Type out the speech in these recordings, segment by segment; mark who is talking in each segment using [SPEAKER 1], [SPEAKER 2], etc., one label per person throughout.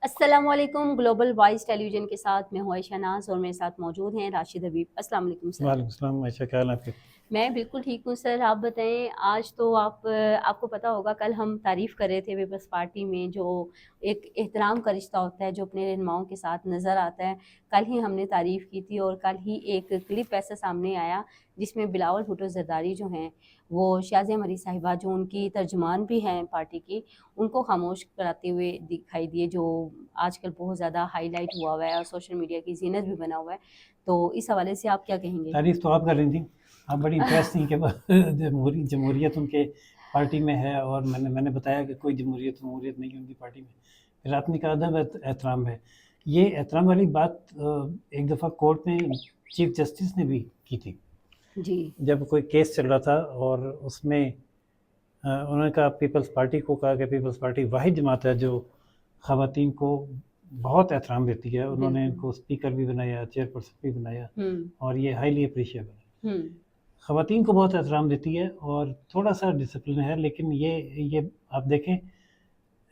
[SPEAKER 1] السلام علیکم. Global voice ٹیلی vision کے ساتھ میں ہوں عائشہ ناز اور میرے ساتھ موجود ہیں راشد حبیب. السلام علیکم سر.
[SPEAKER 2] وعلیکم السلام. عائشہ کیا حال ہے آپ کے؟
[SPEAKER 1] میں بالکل ٹھیک ہوں سر. آپ بتائیں. آج تو آپ کو پتہ ہوگا کل ہم تعریف کر رہے تھے پیپلز پارٹی میں جو ایک احترام کا رشتہ ہوتا ہے جو اپنے رہنماؤں کے ساتھ نظر آتا ہے. کل ہی ہم نے تعریف کی تھی اور کل ہی ایک کلپ ایسا سامنے آیا جس میں بلاول بھٹو زرداری جو ہیں وہ شازیہ مری صاحبہ جو ان کی ترجمان بھی ہیں پارٹی کی ان کو خاموش کراتے ہوئے دکھائی دیے جو آج کل بہت زیادہ ہائی لائٹ ہوا ہے اور سوشل میڈیا کی زینت بھی بنا ہوا ہے. تو اس حوالے سے آپ کیا کہیں گے؟
[SPEAKER 2] تعریف تو آپ کر رہی تھیں. آپ بڑی امپریس تھیں کہ جمہوریت ان کے پارٹی میں ہے اور میں نے بتایا کہ کوئی جمہوریت نہیں ہے ان کی پارٹی میں. پھر آپ نے کہا ادب احترام ہے. یہ احترام والی بات ایک دفعہ کورٹ میں چیف جسٹس نے بھی کی تھی
[SPEAKER 1] جی.
[SPEAKER 2] جب کوئی کیس چل رہا تھا اور اس میں انہوں نے کہا پیپلز پارٹی کو کہا کہ پیپلز پارٹی واحد جماعت ہے جو خواتین کو بہت احترام دیتی ہے. انہوں نے ان کو اسپیکر بھی بنایا, چیئر پرسن بھی بنایا اور یہ ہائیلی اپریشیبل ہے. خواتین کو بہت احترام دیتی ہے اور تھوڑا سا ڈسپلن ہے, لیکن یہ آپ دیکھیں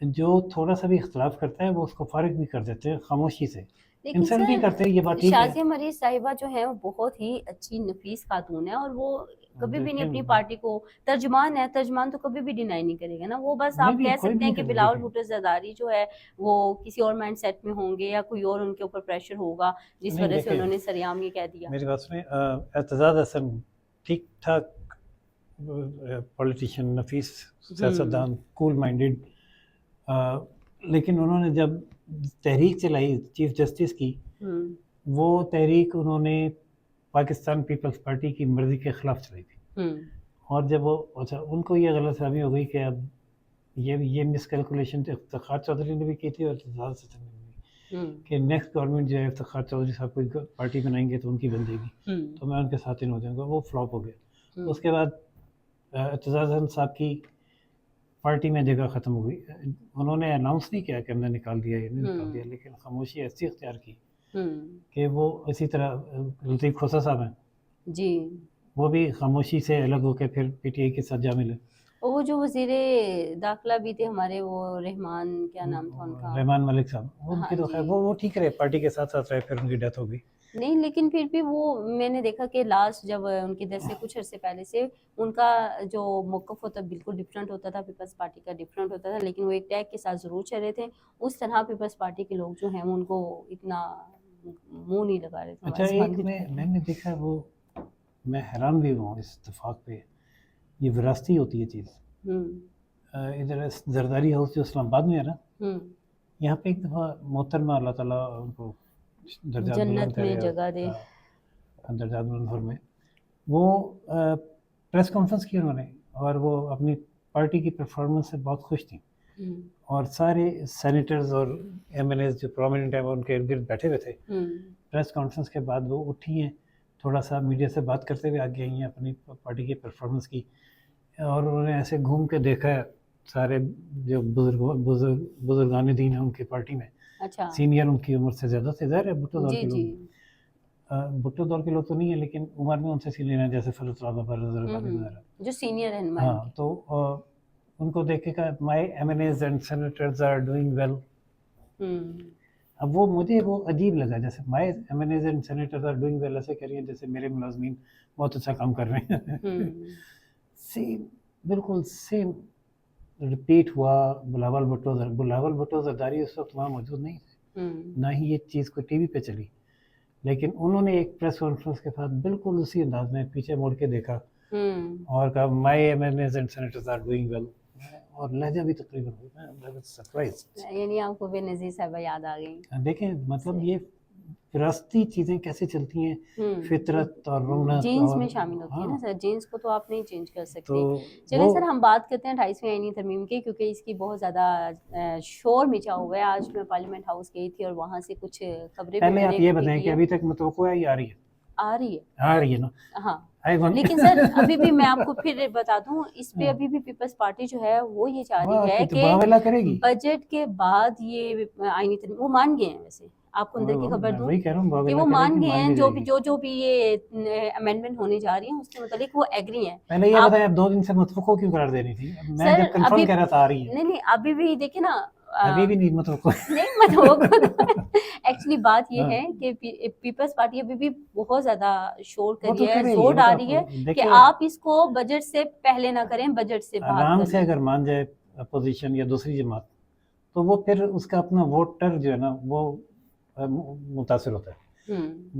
[SPEAKER 2] جو تھوڑا سا بھی اختلاف کرتا ہے وہ اس کو فارغ بھی کر دیتے ہیں خاموشی سے, انسلٹ بھی کرتے ہیں. یہ بات ٹھیک ہے.
[SPEAKER 1] شازیہ مری صاحبہ جو ہے وہ بہت ہی اچھی نفیس خاتون ہے اور وہ کبھی بھی نہیں اپنی پارٹی کو ترجمان ہے. ترجمان تو کبھی بھی ڈینائی نہیں کرے گا نا. وہ بس آپ کہہ سکتے ہیں کہ بلاول بھٹو زرداری جو ہے وہ کسی اور مائنڈ سیٹ میں ہوں گے یا کوئی اور ان کے اوپر پریشر ہوگا جس وجہ سے انہوں نے سریعام یہ کہہ دیا.
[SPEAKER 2] میری بات سنیں, اعتزاز حسن ٹھیک ٹھاک پولیٹیشین, نفیس سیاستدان, کول مائنڈیڈ, لیکن انہوں نے جب تحریک چلائی چیف جسٹس کی وہ تحریک انہوں نے پاکستان پیپلز پارٹی کی مرضی کے خلاف چلائی تھی. اور جب وہ ان کو یہ غلط فہمی ہو گئی کہ اب یہ مس کیلکولیشن افتخار چودھری نے بھی کی تھی اور اعتزاز حسن نے بھی کہ نیکسٹ گورنمنٹ جو ہے افتخار چودھری صاحب کو پارٹی بنائیں گے تو ان کی بن جائے گی تو میں ان کے ساتھ ہو جاؤں گا. وہ فلاپ ہو گیا. اس کے بعد اعتزاز حسن صاحب کی پارٹی میں جگہ ختم ہو گئی. انہوں نے اناؤنس نہیں کیا کہ ہم نے نکال دیا, یہ نہیں نکال دیا, لیکن خاموشی ایسی اختیار کی کہ وہ اسی طرح لطیف کھوسہ صاحب ہیں
[SPEAKER 1] جی,
[SPEAKER 2] وہ بھی خاموشی سے الگ ہو کے پھر پی ٹی آئی کے ساتھ جا ملے.
[SPEAKER 1] وہ جو وزیر داخلہ بھی تھے ہمارے وہ رحمان کیا نام تھا ان کا,
[SPEAKER 2] رحمان ملک صاحب, ان کی تو خیر وہ ٹھیک رہے, پارٹی کے ساتھ ساتھ رہے, پھر ان کی ڈیتھ ہو گئی.
[SPEAKER 1] نہیں لیکن پھر بھی وہ میں نے دیکھا کہ لاسٹ جب ان کی ڈیتھ سے کچھ عرصے پہلے سے ان کا جو موقف ہوتا بالکل ڈفرینٹ ہوتا تھا, پیپلز پارٹی کا ڈفرینٹ ہوتا تھا, لیکن وہ ایک ٹیگ کے ساتھ ضرور چل رہے تھے. اس طرح پیپلز پارٹی کے لوگ جو ہیں ان کو اتنا منہ نہیں لگا رہے تھے.
[SPEAKER 2] اچھا, ایک میں نے دیکھا وہ میں حیران بھی ہوں اس اتفاق پہ, یہ وراثتی ہوتی ہے چیز. ادھر زرداری ہاؤس جو اسلام آباد میں ہے نا, یہاں پہ ایک دفعہ محترمہ اللہ تعالیٰ ان کو
[SPEAKER 1] جنت میں جگہ دے,
[SPEAKER 2] درجات بلند فرمائے, وہ پریس کانفرنس کی انہوں نے اور وہ اپنی پارٹی کی پرفارمنس سے بہت خوش تھیں اور سارے سینیٹرز اور ایم ایل ایز جو پرومیننٹ ہیں وہ ان کے ارد گرد بیٹھے ہوئے تھے. پریس کانفرنس کے بعد وہ اٹھی ہیں, تھوڑا سا میڈیا سے بات کرتے ہوئے آگے آئی ہیں اپنی پارٹی کی پرفارمنس کی, اور انہوں نے ایسے گھوم کے دیکھا ہے سارے جو بزرگان دین ہیں ان کی پارٹی میں, سینئر ان کی عمر سے زیادہ سے ظاہر ہے بھٹو دور کے لوگ, بھٹو دور کے لوگ تو نہیں ہیں لیکن عمر میں ان سے سینئر ہیں, جیسے فضل وغیرہ
[SPEAKER 1] جو سینئر ہیں.
[SPEAKER 2] ہاں, تو ان کو دیکھ کے کہا my M N As and senators are doing well. اب وہ مجھے وہ عجیب لگا, جیسے my M N As and senators are doing well ایسے کہہ رہی ہیں جیسے میرے ملازمین بہت اچھا کام کر رہے ہیں. سیم بالکل سیم رپیٹ ہوا. بلاول بھٹو زرداری اس وقت وہاں موجود نہیں تھے, نہ ہی یہ چیز کو ٹی وی پہ چلی, لیکن انہوں نے ایک پریس کانفرنس کے بعد بالکل اسی انداز میں پیچھے مڑ کے دیکھا اور کہا my M N As and senators are doing well, اور لہجہ بھی تقریباً سرپرائز.
[SPEAKER 1] یعنی آپ کو بے نظیر صاحبہ یاد آ گئی.
[SPEAKER 2] دیکھیں مطلب یہ وراثتی چیزیں کیسے چلتی ہیں, فطرت اور رونق
[SPEAKER 1] جینز میں شامل ہوتی ہے نا سر, جینز کو تو آپ نہیں چینج کر سکتے. چلیں سر ہم بات کرتے ہیں 28ویں آئینی ترمیم کی, کیونکہ اس کی بہت زیادہ شور مچا ہوا ہے. آج میں پارلیمنٹ ہاؤس گئی تھی اور وہاں سے کچھ خبریں
[SPEAKER 2] پہلے آپ یہ بتائیں کہ ابھی تک متوقع ہے یا آ رہی ہے نا.
[SPEAKER 1] ہاں, لیکن سر ابھی بھی میں آپ کو پھر بتا دوں اس پہ ابھی بھی پیپلز پارٹی جو ہے وہ یہ چاہ رہی ہے کہ بجٹ کے بعد یہ آئینی ترمیم وہ مان گئے ہیں. ویسے آپ کو اندر کی خبر دوں کہ وہ مان گئے ہیں, جو بھی یہ امینڈمنٹ ہونے جا رہی ہیں اس کے متعلق وہ ایگری ہیں.
[SPEAKER 2] پہلے یہ بتائیں آپ 2 دن سے متفقہ کیوں قرار دے رہی تھی؟ میں جب کنفرم کہہ رہا تھا آ رہی ہے.
[SPEAKER 1] نہیں ابھی بھی دیکھیں نا,
[SPEAKER 2] ابھی بھی نہیں مت روکو
[SPEAKER 1] نہیں مت روکو. ایکچولی بات یہ ہے کہ پیپلز پارٹی ابھی بھی بہت زیادہ شور کر رہی ہے, زور ڈال رہی ہے کہ آپ اس کو بجٹ سے پہلے نہ کریں, بجٹ سے بعد
[SPEAKER 2] آرام
[SPEAKER 1] کریں.
[SPEAKER 2] سے اگر مان جائے اپوزیشن یا دوسری جماعت تو وہ پھر اس کا اپنا ووٹر جو ہے نا وہ متاثر ہوتا ہے.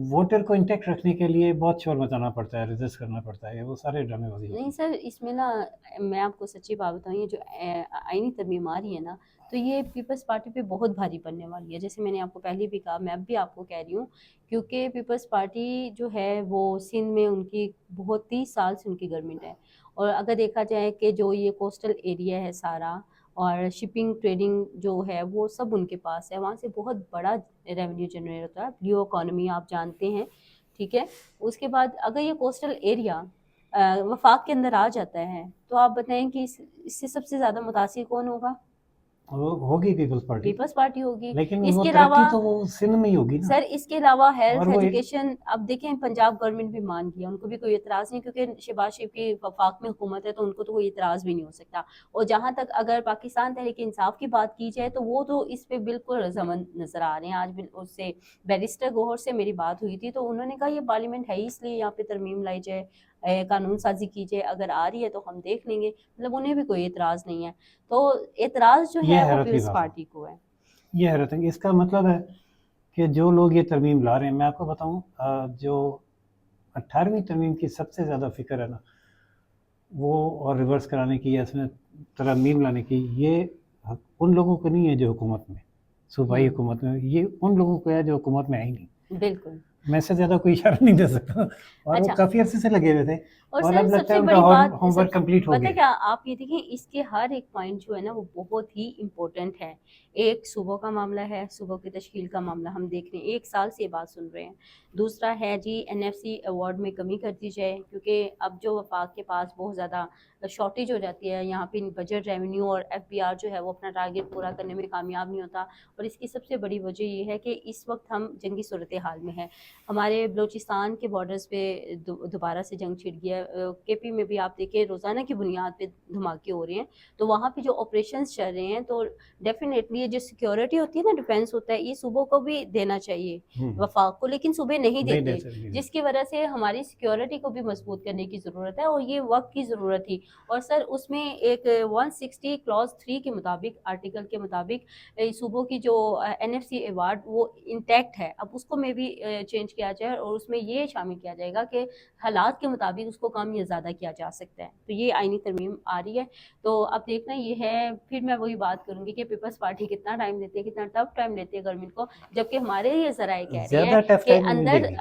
[SPEAKER 2] ووٹر کو انٹیکٹ رکھنے کے لیے بہت شور مچانا پڑتا ہے, ریزسٹ کرنا پڑتا ہے, وہ سارے ڈرامے بازی.
[SPEAKER 1] نہیں سر, اس میں نا میں آپ کو سچی بات بتاؤں, یہ جو آئینی ترمیم آ رہی ہے نا, تو یہ پیپلز پارٹی پہ بہت بھاری پڑنے والی ہے. جیسے میں نے آپ کو پہلے بھی کہا, میں اب بھی آپ کو کہہ رہی ہوں, کیونکہ پیپلز پارٹی جو ہے وہ سندھ میں ان کی بہت 30 سال سے ان کی گورنمنٹ ہے. اور اگر دیکھا جائے کہ جو یہ کوسٹل ایریا ہے سارا, اور شپنگ ٹریڈنگ جو ہے وہ سب ان کے پاس ہے, وہاں سے بہت بڑا ریونیو جنریٹ ہوتا ہے. بلیو اکانومی آپ جانتے ہیں, ٹھیک ہے. اس کے بعد اگر یہ کوسٹل ایریا وفاق کے اندر آ جاتا ہے تو آپ بتائیں کہ اس سے سب سے زیادہ متاثر کون ہوگا؟
[SPEAKER 2] ہوگی پیپلز پارٹی
[SPEAKER 1] ہوگی.
[SPEAKER 2] لیکن
[SPEAKER 1] اس
[SPEAKER 2] وہ
[SPEAKER 1] کے
[SPEAKER 2] ترقی
[SPEAKER 1] علاوہ
[SPEAKER 2] تو وہ سندھ میں ہی ہوگی نا
[SPEAKER 1] سر, اس کے علاوہ ہیلتھ,
[SPEAKER 2] اور وہ
[SPEAKER 1] ایجوکیشن, اب دیکھیں پنجاب گورنمنٹ بھی مان گیا, ان کو بھی کوئی اعتراض نہیں, کیونکہ شہباز شریف کی وفاق میں حکومت ہے تو ان کو تو کوئی اعتراض بھی نہیں ہو سکتا. اور جہاں تک اگر پاکستان تحریک انصاف کی بات کی جائے تو وہ تو اس پہ بالکل رضامند نظر آ رہے ہیں. آج اس سے بیرسٹر گوہر سے میری بات ہوئی تھی تو انہوں نے کہا یہ پارلیمنٹ ہے ہی اس لیے یہاں پہ ترمیم لائی جائے, قانون سازی کی جائے, اگر آ رہی ہے تو ہم دیکھ لیں گے. مطلب انہیں بھی کوئی اعتراض نہیں ہے. تو اعتراض جو ہے وہ پیپلز پارٹی کو ہے.
[SPEAKER 2] یہ حیرت ہے. اس کا مطلب ہے کہ جو لوگ یہ ترمیم لا رہے ہیں, میں آپ کو بتاؤں, جو 18ویں ترمیم کی سب سے زیادہ فکر ہے نا وہ, اور ریورس کرانے کی یا اس میں ترمیم لانے کی, یہ ان لوگوں کو نہیں ہے جو حکومت میں, صوبائی حکومت میں, یہ ان لوگوں کو ہے جو حکومت میں ہے ہی نہیں.
[SPEAKER 1] بالکل,
[SPEAKER 2] میں سے زیادہ کوئی اشارہ نہیں دے سکتا, اور وہ کافی عرصے سے لگے ہوئے تھے, اور اب لگتا ہے ان کا ہوم ورک کمپلیٹ ہو گیا.
[SPEAKER 1] پتہ کیا آپ یہ دیکھیں, اس کے ہر ایک پوائنٹ جو ہے نا وہ بہت ہی امپورٹنٹ ہے. ایک صوبوں کا معاملہ ہے, صوبوں کی تشکیل کا معاملہ ہم دیکھ رہے ہیں, 1 سال سے یہ بات سن رہے ہیں. دوسرا ہے جی NFC ایوارڈ میں کمی کر دی جائے, کیونکہ اب جو وفاق کے پاس بہت زیادہ شارٹیج ہو جاتی ہے یہاں پہ بجٹ ریونیو, اور FBR جو ہے وہ اپنا ٹارگیٹ پورا کرنے میں کامیاب نہیں ہوتا. اور اس کی سب سے بڑی وجہ یہ ہے کہ اس وقت ہم جنگی صورتحال میں ہیں. ہمارے بلوچستان کے بارڈرز پہ دوبارہ سے جنگ چھڑ گیا. KP میں بھی آپ دیکھیں روزانہ کی بنیاد پہ دھماکے ہو رہے ہیں, تو وہاں پہ جو آپریشنز چل رہے ہیں تو ڈیفینیٹلی یہ جو سیکیورٹی ہوتی ہے نا, ڈیفینس ہوتا ہے, یہ صوبوں کو بھی دینا چاہیے وفاق کو, لیکن صوبے نہیں دیتے, جس کی وجہ سے ہماری سیکیورٹی کو بھی مضبوط کرنے کی ضرورت ہے, اور یہ وقت کی ضرورت تھی. اور سر اس میں ایک 160 کلاس 3 کے مطابق, آرٹیکل کے مطابق صوبوں کی جو NFC ایوارڈ وہ انٹیکٹ ہے, اب اس کو میں بھی چینج کیا جائے, اور اس میں یہ شامل کیا جائے گا کہ حالات کے مطابق اس کو کم یا زیادہ کیا جا سکتا ہے. تو یہ آئینی ترمیم آ رہی ہے, تو اب دیکھنا یہ ہے. پھر میں وہی بات کروں گی کہ پیپلز پارٹی کتنا ٹائم دیتے ہیں, کتنا ٹف ٹائم دیتے ہیں گورنمنٹ کو, جبکہ ہمارے یہ ذرائع کہہ رہے ہیں کہ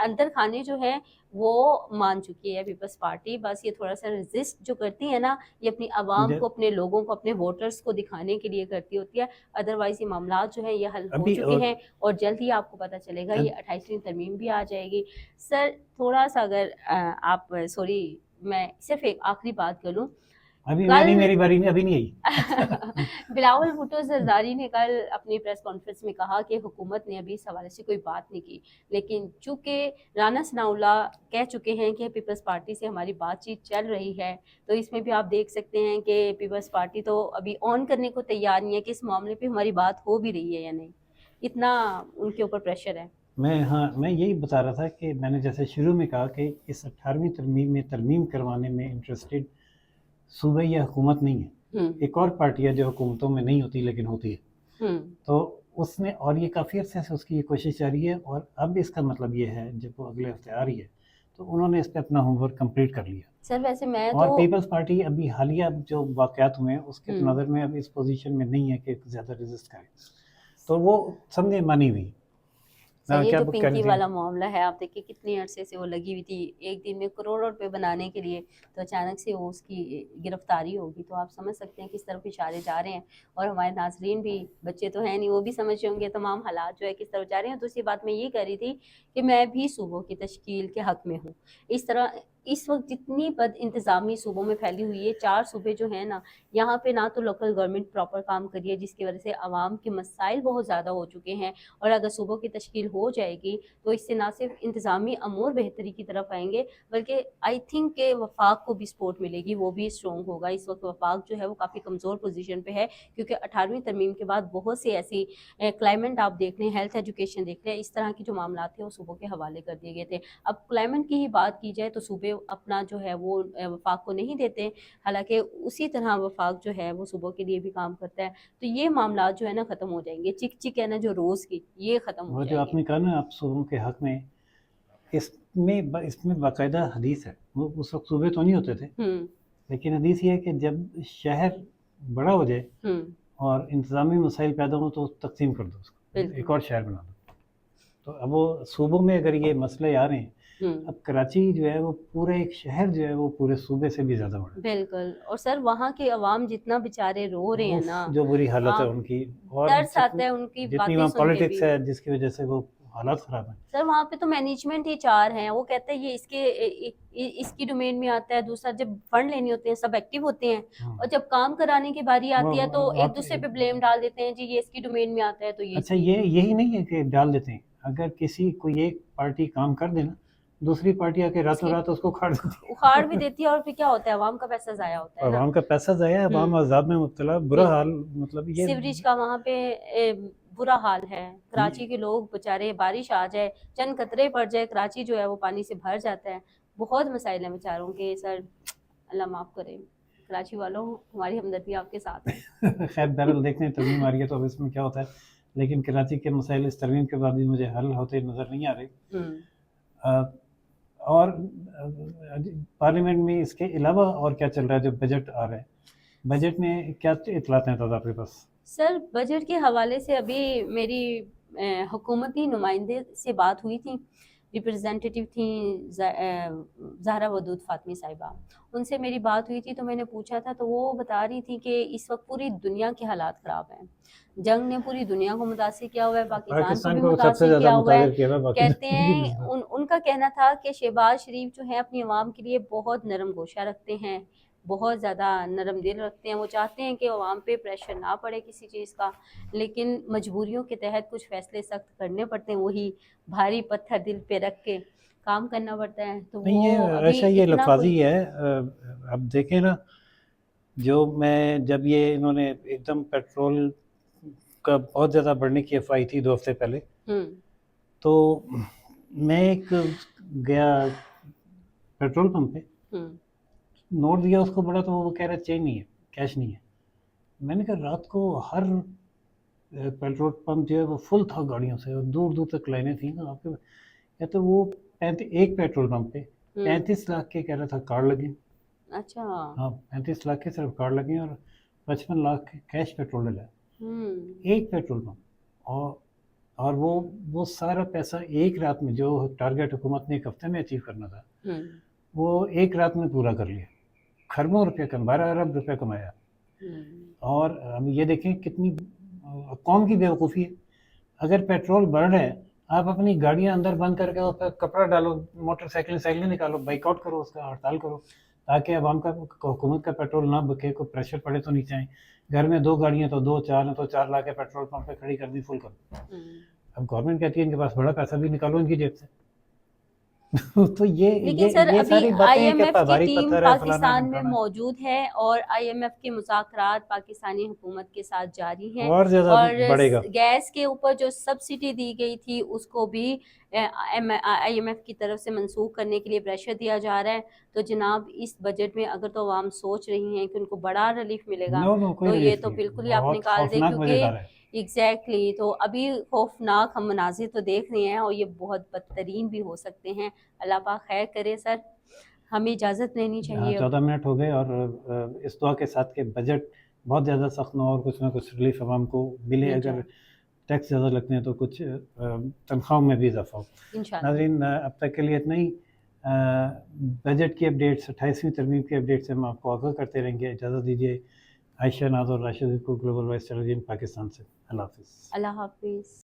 [SPEAKER 1] اندر کھانے جو ہے وہ مان چکی ہے پیپلز پارٹی. بس یہ تھوڑا سا ریزسٹ جو کرتی ہے نا, یہ اپنی عوام کو, اپنے لوگوں کو, اپنے ووٹرز کو دکھانے کے لیے کرتی ہوتی ہے. ادروائز یہ معاملات جو ہیں یہ حل ہو چکے ہیں, اور جلد ہی آپ کو پتہ چلے گا یہ 28ویں ترمیم بھی آ جائے گی. سر تھوڑا سا اگر آپ سوری میں صرف ایک آخری بات کر لوں,
[SPEAKER 2] میری باری میں ابھی نہیں آئی.
[SPEAKER 1] بلاول بھٹو زرداری نے کل اپنی پریس کانفرنس میں کہا کہ حکومت نے ابھی اس حوالے سے کوئی بات نہیں کی, لیکن چونکہ رانا ثناء اللہ کہہ چکے ہیں کہ پیپلز پارٹی سے ہماری بات چیت چل رہی ہے, تو اس میں بھی آپ دیکھ سکتے ہیں کہ پیپلز پارٹی تو ابھی آن کرنے کو تیار نہیں ہے کہ اس معاملے پہ ہماری بات ہو بھی رہی ہے یا نہیں. اتنا ان کے اوپر پریشر ہے.
[SPEAKER 2] میں یہی بتا رہا تھا کہ میں نے جیسے شروع میں کہا کہ اس 18ویں ترمیم میں ترمیم کروانے میں انٹرسٹڈ صوبہ یا حکومت نہیں ہے, ایک اور پارٹی ہے جو حکومتوں میں نہیں ہوتی لیکن ہوتی ہے. تو اس نے, اور یہ کافی عرصے سے اس کی یہ کوشش جاری ہے, اور اب اس کا مطلب یہ ہے جب وہ اگلے ہفتے آ رہی ہے تو انہوں نے اس پہ اپنا ہوم ورک کمپلیٹ کر لیا.
[SPEAKER 1] سر ویسے میں
[SPEAKER 2] اور پیپلز پارٹی ابھی حالیہ جو واقعات ہوئے ہیں اس کے نظر میں اب اس پوزیشن میں نہیں ہے کہ زیادہ ریزسٹ کرے, تو وہ سمجھے مانی ہوئی.
[SPEAKER 1] یہ جو پنکی والا معاملہ ہے, آپ دیکھیں کتنے عرصے سے وہ لگی ہوئی تھی, ایک دن میں کروڑوں روپے بنانے کے لیے, تو اچانک سے وہ اس کی گرفتاری ہوگی. تو آپ سمجھ سکتے ہیں کس طرف اشارے جا رہے ہیں, اور ہمارے ناظرین بھی, بچے تو ہیں نہیں, وہ بھی سمجھ ہوں گے تمام حالات جو ہے کس طرف جا رہے ہیں. تو اسی بات میں یہ کہہ رہی تھی کہ میں بھی صوبوں کی تشکیل کے حق میں ہوں. اس طرح اس وقت جتنی بد انتظامی صوبوں میں پھیلی ہوئی ہے، 4 صوبے جو ہیں نا، یہاں پہ نہ تو لوکل گورنمنٹ پراپر کام کری ہے، جس کی وجہ سے عوام کے مسائل بہت زیادہ ہو چکے ہیں، اور اگر صوبوں کی تشکیل ہو جائے گی تو اس سے نہ صرف انتظامی امور بہتری کی طرف آئیں گے، بلکہ آئی تھنک کہ وفاق کو بھی سپورٹ ملے گی، وہ بھی اسٹرانگ ہوگا۔ اس وقت وفاق جو ہے وہ کافی کمزور پوزیشن پہ ہے، کیونکہ 18ویں ترمیم کے بعد بہت سی ایسی کلائمیٹ آپ دیکھ لیں، ہیلتھ ایجوکیشن دیکھ لیں، اس طرح کی جو معاملات تھے وہ صوبوں کے حوالے کر دیے گئے تھے۔ اب کلائمیٹ کی ہی بات کی جائے تو صوبے اپنا جو ہے وہ وفاق کو نہیں دیتے، حالانکہ اسی طرح وفاق جو ہے وہ صوبوں کے لیے بھی کام کرتا ہے، تو یہ معاملات جو ہے نا ختم ہو جائیں گے، چک چک ہے نا جو روز کی، یہ ختم ہو
[SPEAKER 2] وہ جو
[SPEAKER 1] جائیں
[SPEAKER 2] آپ نے کہا نا آپ صوبوں کے حق میں، اس میں باقاعدہ حدیث ہے، وہ اس وقت صوبے تو نہیں ہوتے تھے، لیکن حدیث یہ ہے کہ جب شہر بڑا ہو جائے اور انتظامی مسائل پیدا ہوں تو تقسیم کر دو اس کو، ایک اور شہر بنا دو۔ تو اب وہ صوبوں میں اگر یہ مسئلے آ رہے ہیں، اب کراچی جو ہے وہ پورے ایک شہر جو ہے وہ پورے صوبے سے بھی زیادہ بڑا ہے۔
[SPEAKER 1] بالکل، اور سر وہاں کے عوام جتنا بیچارے رو رہے ہیں نا،
[SPEAKER 2] جو بری حالت ہے ان کی، اور
[SPEAKER 1] ترس آتا ہے ان کی
[SPEAKER 2] جتنی
[SPEAKER 1] باتیں
[SPEAKER 2] وہاں
[SPEAKER 1] سن کے
[SPEAKER 2] پالیٹکس
[SPEAKER 1] بھی۔
[SPEAKER 2] ہے جس کی وجہ سے وہ حالات خراب ہیں۔
[SPEAKER 1] سر وہاں پہ تو مینجمنٹ ہی 4 ہیں، وہ کہتے ہیں یہ اس کی ڈومین میں آتا ہے، دوسرا جب فنڈ لینے ہوتے ہیں سب ایکٹیو ہوتے ہیں، اور جب کام کرانے کی باری آتی ہے تو ایک دوسرے پہ بلیم ڈال دیتے ہیں، جی یہ اس کی ڈومین میں آتا ہے تو یہ۔
[SPEAKER 2] اچھا یہی نہیں ہے کہ ڈال دیتے ہیں، اگر کسی کوئی ایک پارٹی کام کر دے نا، دوسری پارٹی آ کے راتوں رات اس کو
[SPEAKER 1] اکھاڑ بھی دیتی ہے، اور پھر کیا ہوتا ہے، عوام کا پیسہ ضائع ہوتا ہے نا،
[SPEAKER 2] عوام کا پیسہ ضائع ہے، عوام عذاب میں مبتلا، برا حال، مطلب یہ
[SPEAKER 1] سیوریج کا وہاں پہ برا حال ہے۔ کراچی کے لوگ بےچارے، بارش آ جائے، چند قطرے پڑ جائے، کراچی جو ہے وہ پانی سے بھر جاتا ہے، بہت مسائل ہیں بیچاروں کے۔ سر اللہ معاف کرے، کراچی والوں ہماری ہمدردی آپ کے ساتھ ہے۔
[SPEAKER 2] خیر بہرحال دیکھتے ہیں ترمیم آ رہی ہے تو اب اس میں کیا ہوتا ہے، لیکن کراچی کے مسائل اس ترمیم کے بعد بھی مجھے حل ہوتے نظر نہیں آ رہے۔ اور پارلیمنٹ میں اس کے علاوہ اور کیا چل رہا ہے؟ جو بجٹ آ رہا ہے، بجٹ میں کیا اطلاعات ہیں آپ کے پاس؟
[SPEAKER 1] سر بجٹ کے حوالے سے ابھی میری حکومتی نمائندے سے بات ہوئی تھی، ریپرزینٹیٹیو تھیں زہرا ودود فاطمی صاحبہ، ان سے میری بات ہوئی تھی تو میں نے پوچھا تھا تو وہ بتا رہی تھی کہ اس وقت پوری دنیا کے حالات خراب ہیں، جنگ نے پوری دنیا کو متاثر کیا ہوا ہے، پاکستان کو بھی
[SPEAKER 2] سب سے
[SPEAKER 1] متاثر
[SPEAKER 2] زیادہ
[SPEAKER 1] کیا ہوا ہے۔
[SPEAKER 2] کیا ہوا
[SPEAKER 1] کہتے ہیں ان کا کہنا تھا کہ شہباز شریف جو ہے اپنی عوام کے لیے بہت نرم گوشہ رکھتے ہیں، بہت زیادہ نرم دل رکھتے ہیں، وہ چاہتے ہیں کہ عوام پہ پریشر نہ پڑے کسی چیز کا، لیکن مجبوریوں کے تحت کچھ فیصلے سخت کرنے پڑتے ہیں، وہی بھاری پتھر دل پہ رکھ کے کام کرنا پڑتا ہے۔ تو
[SPEAKER 2] نہیں، یہ ایسا یہ لفاظی ہے۔ اب دیکھیں نا، جو میں جب یہ انہوں نے ایک دم پیٹرول کا بہت زیادہ بڑھنے کی افواہ تھی 2 ہفتے پہلے، تو میں ایک گیا پیٹرول پمپ پہ، نوٹ دیا اس کو بڑا، تو وہ کہہ رہا چینج نہیں ہے، کیش نہیں ہے۔ میں نے کہا رات کو ہر پیٹرول پمپ جو ہے وہ فل تھا گاڑیوں سے، اور دور دور تک لائنیں تھیں نا آپ کے، یا تو وہ ایک پیٹرول پمپ پہ 35 لاکھ کے کہہ رہا تھا کارڈ لگے۔
[SPEAKER 1] اچھا،
[SPEAKER 2] ہاں 35 لاکھ کے صرف کارڈ لگے، اور 55 لاکھ کیش پیٹرول ڈلا ایک پیٹرول پمپ، اور وہ سارا پیسہ ایک رات میں، جو ٹارگیٹ حکومت نے ایک ہفتے میں اچیو کرنا تھا، وہ ایک رات میں پورا کر لیا، خربوں روپے 12 ارب روپے کمایا۔ اور اب یہ دیکھیں کتنی قوم کی بیوقوفی ہے۔ اگر پیٹرول بڑھ رہا ہے، آپ اپنی گاڑیاں اندر بند کر کے اس پہ کپڑا ڈالو، موٹر سائیکلیں نکالو، بائک آؤٹ کرو، اس کا ہڑتال کرو، تاکہ عوام کا، حکومت کا پیٹرول نہ بکے، کوئی پریشر پڑے تو نیچے آئیں۔ گھر میں 2 گاڑیاں تو 2 4 ہیں تو 4 لا کے پیٹرول پمپ پہ کھڑی کر دی، فل کر۔ اب گورنمنٹ کہتی ہے ان کے پاس بڑا پیسہ بھی نکالو ان کی جیب سے۔ تو
[SPEAKER 1] لیکن سر
[SPEAKER 2] یہ
[SPEAKER 1] ابھی
[SPEAKER 2] ساری باتیں
[SPEAKER 1] آئی ایم
[SPEAKER 2] کہ
[SPEAKER 1] ایف کی
[SPEAKER 2] بھاری
[SPEAKER 1] ٹیم
[SPEAKER 2] پتھر ہے، فلانا
[SPEAKER 1] پاکستان میں
[SPEAKER 2] ڈھمکانا،
[SPEAKER 1] موجود ہے، اور آئی ایم ایف کے مذاکرات پاکستانی حکومت کے ساتھ جاری ہیں،
[SPEAKER 2] اور زیادہ بڑھے گا۔
[SPEAKER 1] گیس کے اوپر جو سبسڈی دی گئی تھی اس کو بھی آئی ایم ایف کی طرف سے منسوخ کرنے کے لیے پریشر دیا جا رہا ہے۔ تو جناب اس بجٹ میں اگر تو عوام سوچ رہی ہیں کہ ان کو بڑا ریلیف ملے گا، تو یہ تو بالکل ہی آپ نکال دیں، کیونکہ ایگزیکٹلی تو ابھی خوفناک ہم مناظر تو دیکھ رہے ہیں، اور یہ بہت بدترین بھی ہو سکتے ہیں۔ اللہ پاک خیر کرے۔ سر ہمیں اجازت لینی چاہیے۔
[SPEAKER 2] 14 منٹ ہو گئے، اور اس دعا کے ساتھ کہ بجٹ بہت زیادہ سخت نہ ہو اور کچھ نہ کچھ ریلیف عوام کو ملے، اگر ٹیکس زیادہ لگتے ہیں تو کچھ تنخواہوں میں بھی اضافہ ہو۔ ناظرین اب تک کے لیے اتنا ہی۔ بجٹ کی اپڈیٹس، 28ویں ترمیم کی اپڈیٹ سے ہم آپ کو آگاہ کرتے رہیں گے۔ اجازت دیجیے عائشہ ناز اور راشد کو گلوبل وائس ٹیلی ویژن پاکستان سے۔ اللہ حافظ۔
[SPEAKER 1] اللہ حافظ۔